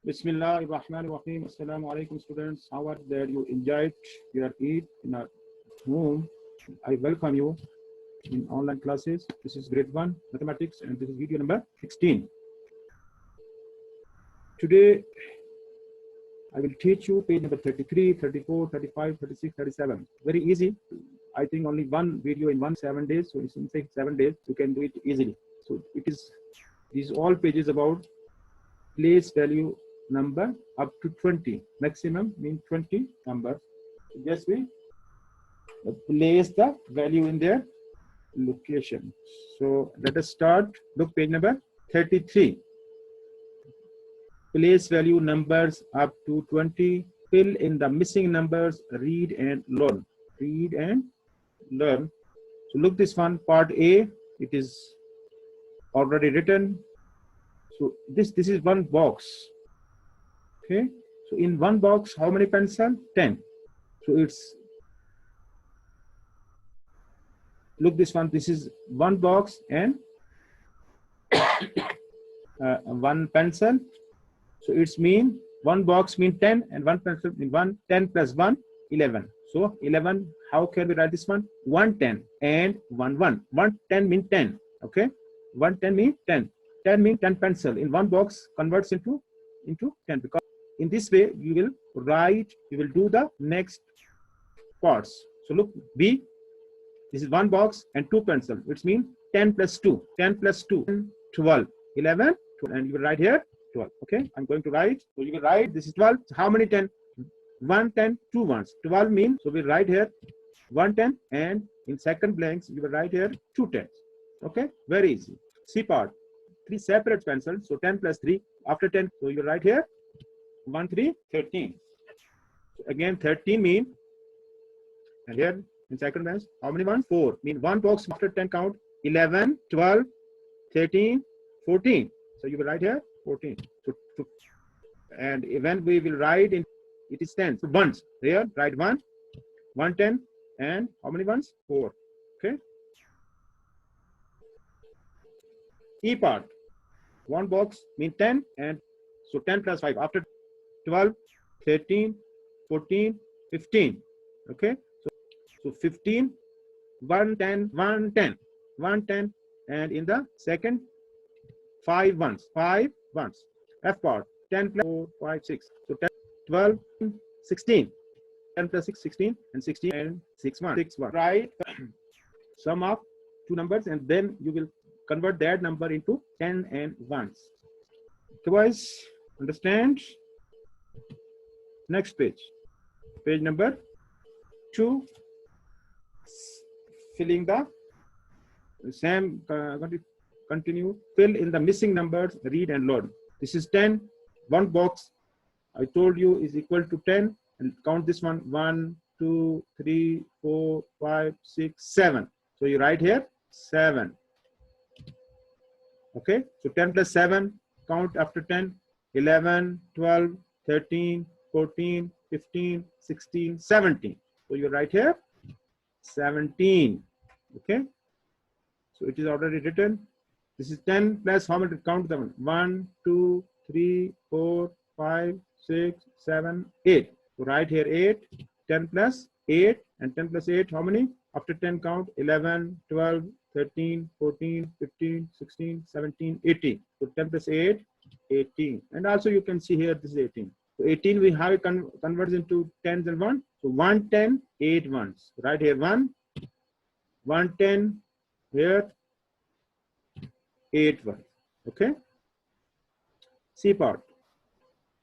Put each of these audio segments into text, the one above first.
Bismillahirrahmanirrahim. Assalamu alaikum, students. How are that you enjoyed your Eid in our home? I welcome you in online classes. This is grade 1 mathematics and this is video number 16. Today I will teach you page number 33, 34, 35, 36, 37. Very easy. I think only one video in 7 days. So in say 7 days you can do it easily. So these all pages about place value number up to 20. Maximum means 20 numbers. Just we place the value in their location. So let us start. Look page number 33. Place value numbers up to 20. Fill in the missing numbers. Read and learn. Read and learn. So look this one, part A. It is already written. So this is one box. Okay. So in one box, how many pencils? 10. So it's look this one. This is one box and one pencil. So it's mean one box mean 10 and one pencil mean 1. 10 plus 1, 11. So 11. How can we write this one? 110 and 1 1. 110 mean 10. Okay. 110 mean 10. 10 mean 10 pencil in one box converts into 10, because in this way you will write, you will do the next parts. So look B, this is one box and 2 pencil, which means 10 plus 2, 10 plus 2, 12, 11, 12, and you will write here 12. Okay, I'm going to write. So you will write this is 12. So how many 10? 1 10, 2 ones. 12 means, so we write here 110 and in second blanks you will write here 2 10s. Okay, very easy. C part. 3 separate pencils, so 10 plus 3 after 10, so you write here 1 3 13. So again 13 mean, and here in second blank how many ones? 4 mean one box after 10 count 11 12 13 14, so you will write here 14. So and when we will write in it is 10, so ones here write 1 110 and how many ones? 4. Okay. E part, one box mean 10 and so 10 plus 5 after 12 13 14 15. Okay, so 15 110 110 110 and in the second 5 ones. F part, 10 plus 4 5 6, so 10 12 16, 10 plus 6 16 and 16 and 6 1. Right, sum of two numbers and then you will convert that number into 10 and 1s. Okay, boys, understand? Next page, page number 2. Filling the same. Continue. Fill in the missing numbers. Read and learn. This is 10. One box I told you is equal to 10. And count this one. 1 2 3 4 5 6 7. So you write here 7. Okay, so 10 plus 7, count after 10, 11, 12, 13, 14, 15, 16, 17. So you write here 17. Okay, so it is already written. This is 10 plus how many? Count them. 1, 2, 3, 4, 5, 6, 7, 8. So write here 8, 10 plus 8 and 10 plus 8, how many? After 10 count 11, 12, 13, 14, 15, 16, 17, 18. So 10 plus 8, 18. And also you can see here this is 18. So 18 we have it converts into 10s and 1. So 110, 8 ones. Right here 1, 110, here 8 ones. Okay. C part.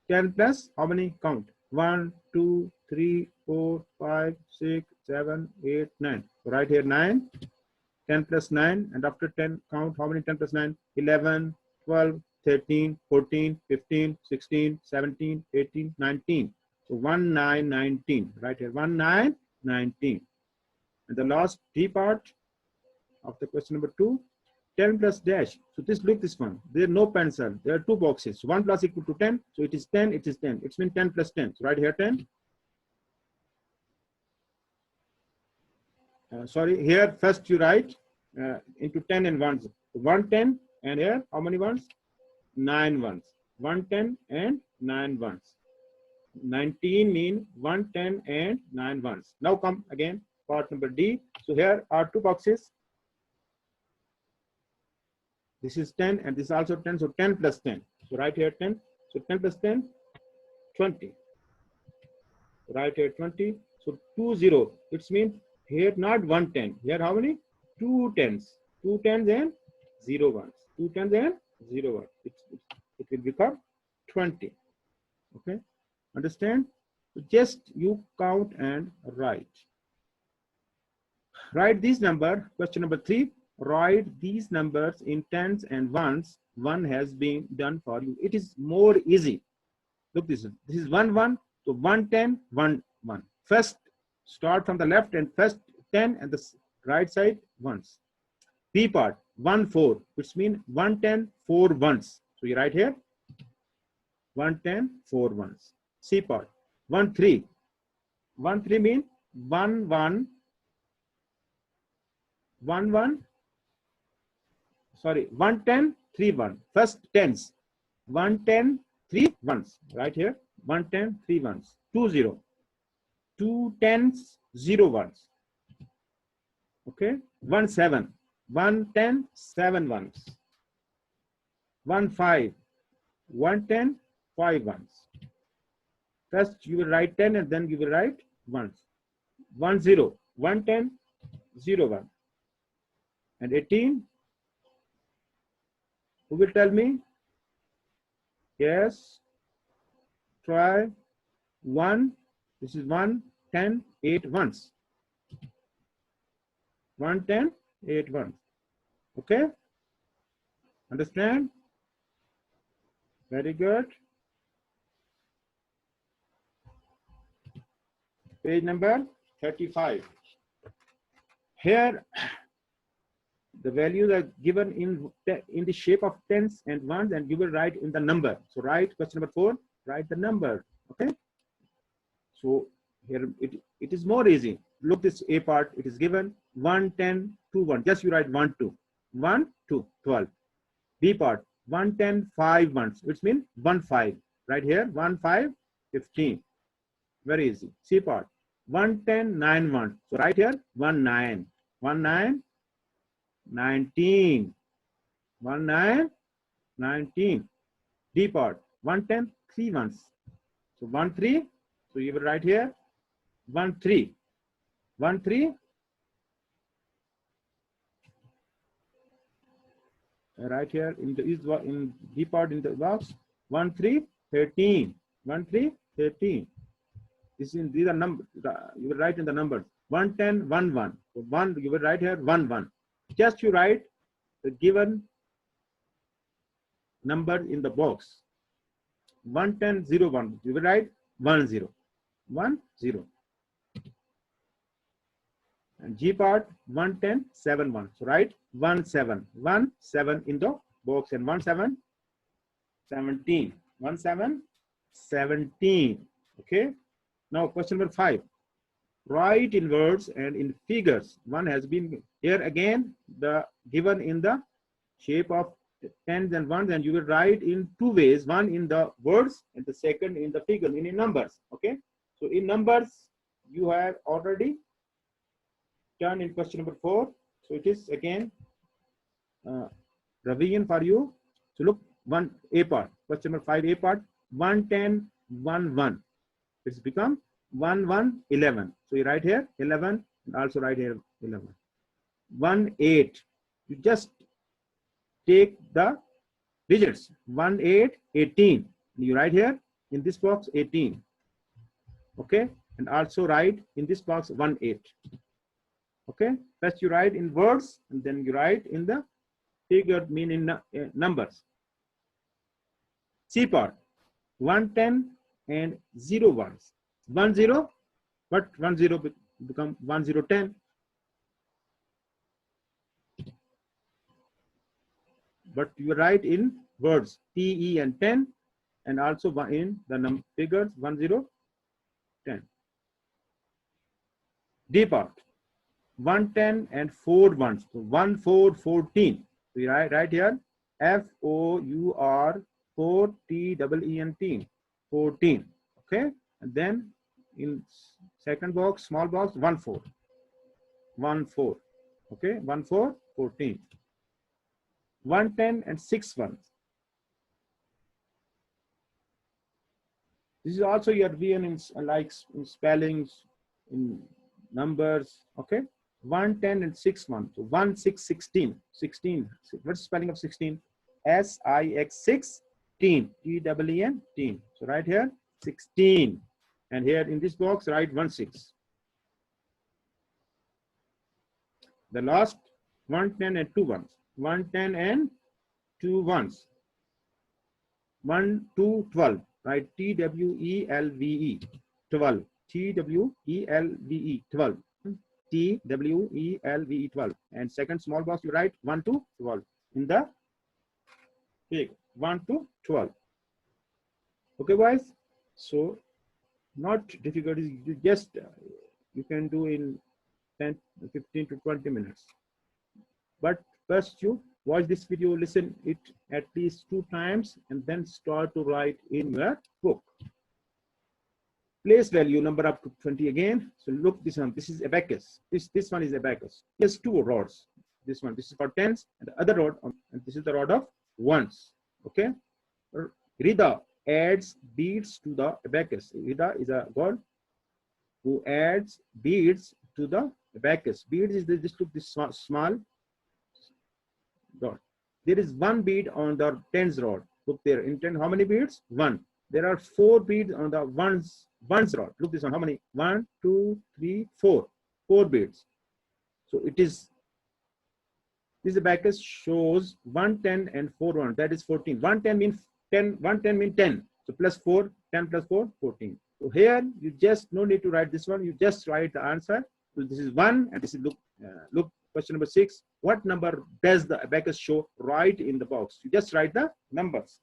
10 plus how many? Count. 1, 2, 3, 4, 5, 6, 7, 8, 9. So right here 9. 10 plus 9 and after 10 count how many? 10 plus 9, 11, 12, 13, 14, 15, 16, 17, 18, 19. So 1 9 19. Right here 1 9 19. And the last D part of the question number 2, 10 plus dash. So this, look this one, there are no pencil, there are 2 boxes. So 1 plus equal to 10, so it is 10, it is 10. It's mean 10 plus 10. So right here 10. Sorry, here first you write into 10 and 1s. 110 and here how many ones? 9 ones. 110 and 9 ones. 19 mean 110 and 9 ones. Now come again part number D. So here are two boxes. This is 10 and this is also 10. So 10 plus 10. So right here 10. So 10 plus 10, 20. Right here 20. So 20. It means here not 110. Here how many? 2 tens. 2 tens and 0 ones. 2 tens and 0 ones. It will become 20. Okay. Understand? So just you count and write. Write these number. Question number 3. Write these numbers in tens and ones. One has been done for you. It is more easy. Look, this is 1 1. So 110 1 1. First start from the left and first 10 and the right side ones. B part 1 4, which means 110 4 ones. So you write here 110 4 ones. C part 1 3. 1 3 means 1 1 1 1. Sorry, 110 3 1. First tens 110 3 ones. Right here 110 3 ones. 2 0. 2 tens 0 ones. Okay. 1 7. 1 10 7 ones. 1 5. 1 10 5 ones. First you will write 10 and then you will write ones. 1 0. 1 10 0 1. And 18. Who will tell me? Yes. Try 1. This is 1 10 8 ones. 1 10 8 ones. Okay. Understand? Very good. Page number 35. Here the values are given in the shape of tens and ones, and you will write in the number. So write question number 4, write the number. Okay. So here it is more easy. Look, this A part, it is given 1 10 2 1. Just you write 1 2. 1 2 12. B part 1 10 5 ones, which means 1 5. Right here 1 5 15. Very easy. C part 1 10 9 1. So right here 1 9. 1 9 19. 1 9 19. D part 1 10 3 ones. So 1 3. So you will write here 1 3. 1 3. Right here in D part in the box 1 3 13. 1 3 13. These are numbers. You will write in the numbers 1 10 1 1. So 1 you will write here 1 1. Just you write the given number in the box. 1 10 0 1. You will write 1 0. 1 0. And G part 1 10 7 1. So write 1 7. 1 7 in the box and 1 7 17. 1 7 17. Okay. Now question number 5. Write in words and in figures. One has been here again the given in the shape of tens and ones, and you will write in two ways. One in the words and the second in the figure, in numbers. Okay. So in numbers you have already done in question number 4. So it is again revision for you. So look, 1 A part, question number 5 A part, 1 10 1 1. It's become 1 1 11. So you write here 11 and also write here 11. 1 8. You just take the digits 1 8 18. You write here in this box 18. Okay, and also write in this box 1 8. Okay, first you write in words and then you write in the figure, mean in numbers. C part 1 10 and 0 ones. 1 0, but 1 0 become 1 0 10. But you write in words T E and 10, and also in the figures 1 0 10. D part 1 10 and 4 ones. So 1 4 14. So you write here FOUR 4 T-E-E-N-T, 14. Okay, and then in second box, small box, 1 4, 1 4. Okay, 1 4, 14. 110 and 6 1s. This is also your VN in like in spellings, in numbers. Okay, 110 and 6 1. So 1 6 16. 16. What's the spelling of 16? S-I-X 16. T-E-E-N teen. So right here 16, and here in this box write 1 6. The last 110 and 2 1s. 110 and 2 1s. 1 2 12. Right, T-W-E-L-V-E 12. T-W-E-L-V-E 12. T-W-E-L-V-E 12. And second small box you write 1 to 12 in the big 1 to 12. Okay, guys. So not difficult. You just you can do in 10, 15 to 20 minutes. But first you watch this video, listen it at least 2 times, and then start to write in your book. Place value number up to 20 again. So look this one. This is abacus. This one is abacus. There's 2 rods. This is for tens, and the other rod, and this is the rod of ones. Okay. Rida adds beads to the abacus. Rida is a god who adds beads to the abacus. Beads is this. Look, this small dot. There is 1 bead on the tens rod. Look there. In 10, how many beads? 1. There are 4 beads on the ones rod. Look this one. How many? 1, 2, 3, 4. 4 beads. So it is. This abacus shows 110 and 4 1. That is 14. 110 means 10. 110 means 10. So plus 4. 10 plus 4. 14. So here you just no need to write this one. You just write the answer. So this is 1, and this is look. Question number 6. What number does the abacus show? Write in the box. You just write the numbers.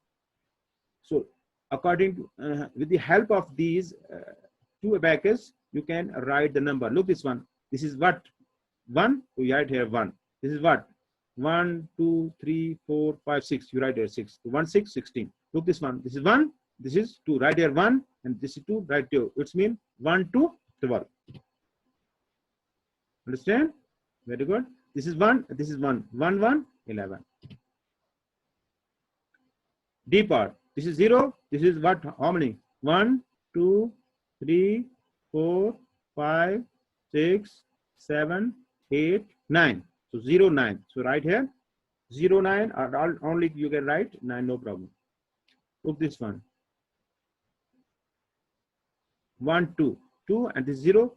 So according to, with the help of these 2 abacus, you can write the number. Look this one. This is what? 1. You write here 1. This is what? 1, 2, 3, 4, 5, 6. You write here 6. 1, 6, 16. Look this one. This is 1. This is 2. Write here 1, and this is 2. Write 2. It's mean 1 to 12. Understand? Very good. This is 1. This is 1. 1, 1, 11. D part. This is 0. This is what? How many? 1, 2, 3, 4, 5, 6, 7, 8, 9. So 0, 9. So right here 0, 9. Or only you can write 9. No problem. Look this one. 1, 2, 2, and this 0.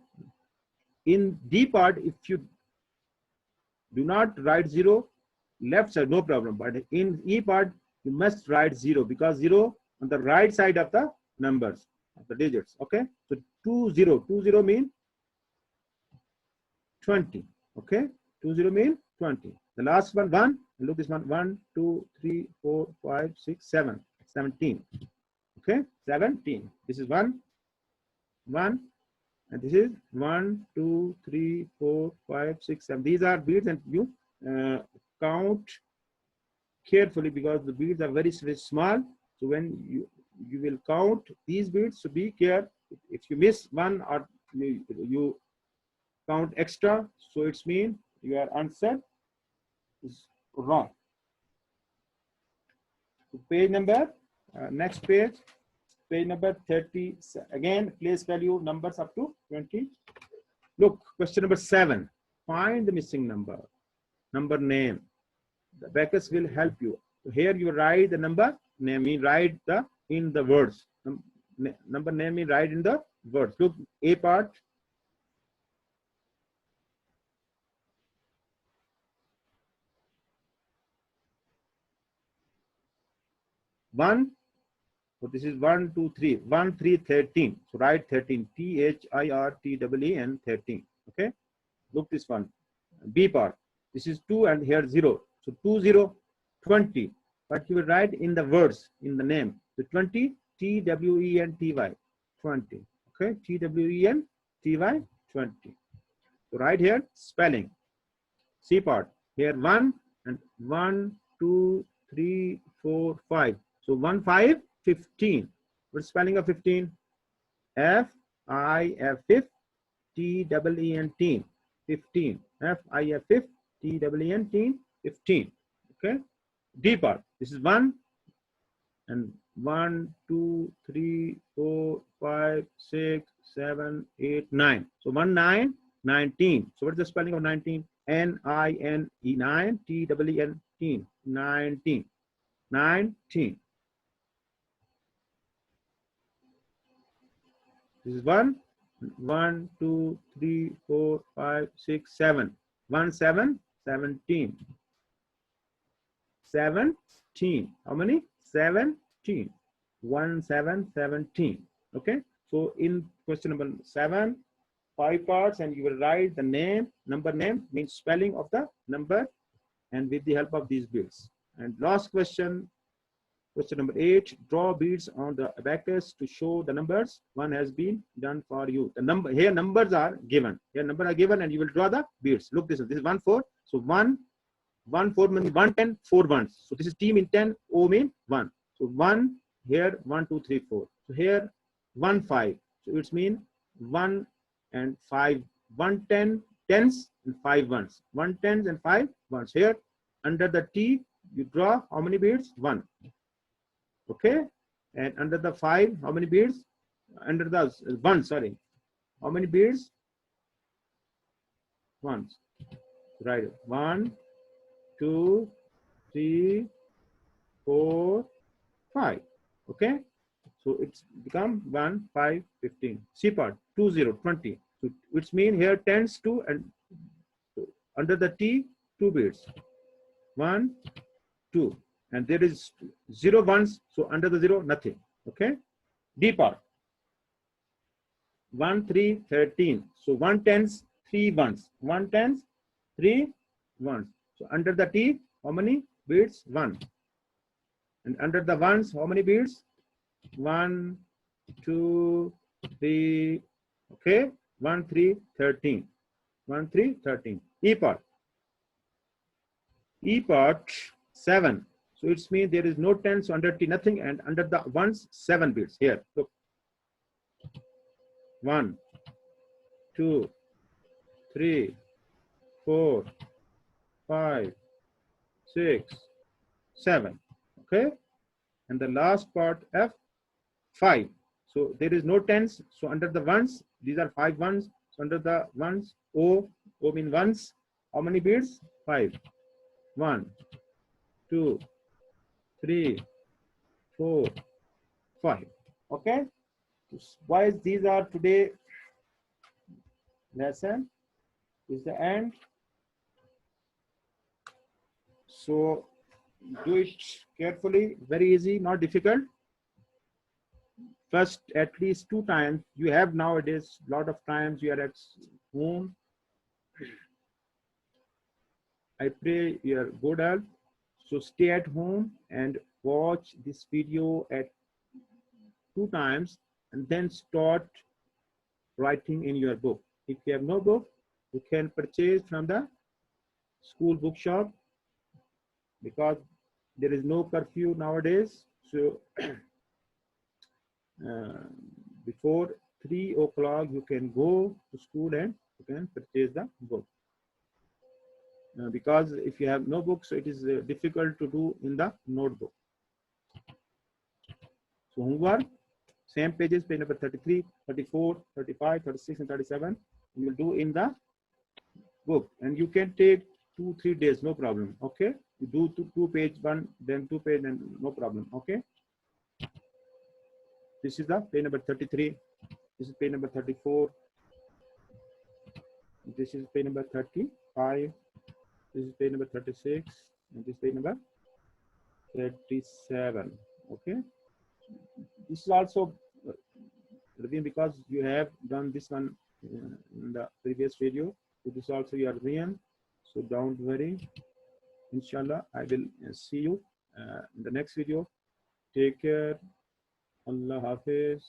In D part, if you do not write 0, left side, no problem. But in E part, you must write 0, because 0 on the right side of the numbers, of the digits. Okay. So 2, 0. 2, 0 mean 20. Okay. 2, 0 mean 20. The last one, 1. And look this one. 1, 2, 3, 4, 5, 6, 7. 17. Okay. 17. This is 1. 1. And this is 1, 2, 3, 4, 5, 6, 7. These are beads, and you count carefully, because the beads are very, very small. So when you will count these beads, so be careful. If you miss one, or you count extra, so it's mean your answer is wrong. So page number, next page. Page number 30. Again, place value numbers up to 20. Look, question number 7. Find the missing number. Number name. The abacus will help you. So here you write the number name. You write the in the words. Number name you write in the words. Look, A part. One. So this is 1, 2, 3. 1, 3, 13. So write 13. T-H-I-R-T-E-E-N 13. Okay. Look this one. B part. This is 2, and here 0. So 2, 0, 20. But you will write in the words, in the name. So 20, T-W-E-N-T-Y. 20. Okay. T-W-E-N-T-Y 20. So right here, spelling. C part. Here 1, and 1, 2, 3, 4, 5. So 1 5 15. What's spelling of 15? F-I-F, T-E-E-N, 15. F-I-F, T-E-E-N, 15. Okay. D part. This is 1 and 1, 2, 3, 4, 5, 6, 7, 8, 9. So 1, 9, 19. So what is the spelling of 19? N-I-N-E, 9, T-E-E-N, 19. 19. This is 1, 1, 2, 3, 4, 5, 6, 7. 1, 7, 17. 17. How many? 17. 1, 7, 17. Okay. So in question number 7, 5 parts, and you will write the name, number name means spelling of the number, and with the help of these beads. And last question, question number 8, draw beads on the abacus to show the numbers. One has been done for you. The number here, numbers are given. Here numbers are given, and you will draw the beads. Look, this is 1 4. So 1 4 means 1 10 4 ones. So this is T mean 10, O mean 1. So 1 here 1 2 3 4. So here 1 5. So it's mean 1 and 5. 1 10 tens and 5 ones. 1 tens and 5 ones. Here under the T you draw how many beads? 1. Okay, and under the 5, how many beads? Under the 1, sorry, how many beads? Ones. Right. 1, 2, 3, 4, 5. Okay, so it's become 1 5 15. C part 2 0 20. So which means here tends to, and under the T 2 beads. 1 2. And there is 0 ones, so under the 0 nothing. Okay. D part 1 3 13. So 1 tens 3 ones. 1 tens 3 ones. So under the T how many beads? 1. And under the ones how many beads? 1 2 3. Okay. 1 3 13. 1 3 13. E part 7. So it's means there is no 10, so under T nothing, and under the ones 7 beads. Here, look. 1 2 3 4 5 6 7. Okay, and the last part F 5. So there is no 10s, so under the ones these are 5 ones. So under the ones O mean ones. How many beads? 5. 1 2 3 4 5. Okay, boys, these are today lesson is the end. So do it carefully, very easy, not difficult. First at least 2 times. You have nowadays lot of times you are at home. I pray your good health. So stay at home and watch this video at 2 times, and then start writing in your book. If you have no book, you can purchase from the school bookshop, because there is no curfew nowadays. So before 3 o'clock you can go to school and you can purchase the book. Because if you have no book, so it is difficult to do in the notebook. So homework, same pages, page number 33, 34, 35, 36, and 37. You will do in the book, and you can take 2-3 days, no problem. Okay, you do 2 page one, then 2 page, and no problem. Okay, this is the page number 33. This is page number 34. This is page number 35. This is page number 36, and this is page number 37. Okay, this is also because you have done this one in the previous video. So this also you are reviewing. So don't worry. Inshallah, I will see you in the next video. Take care. Allah Hafiz.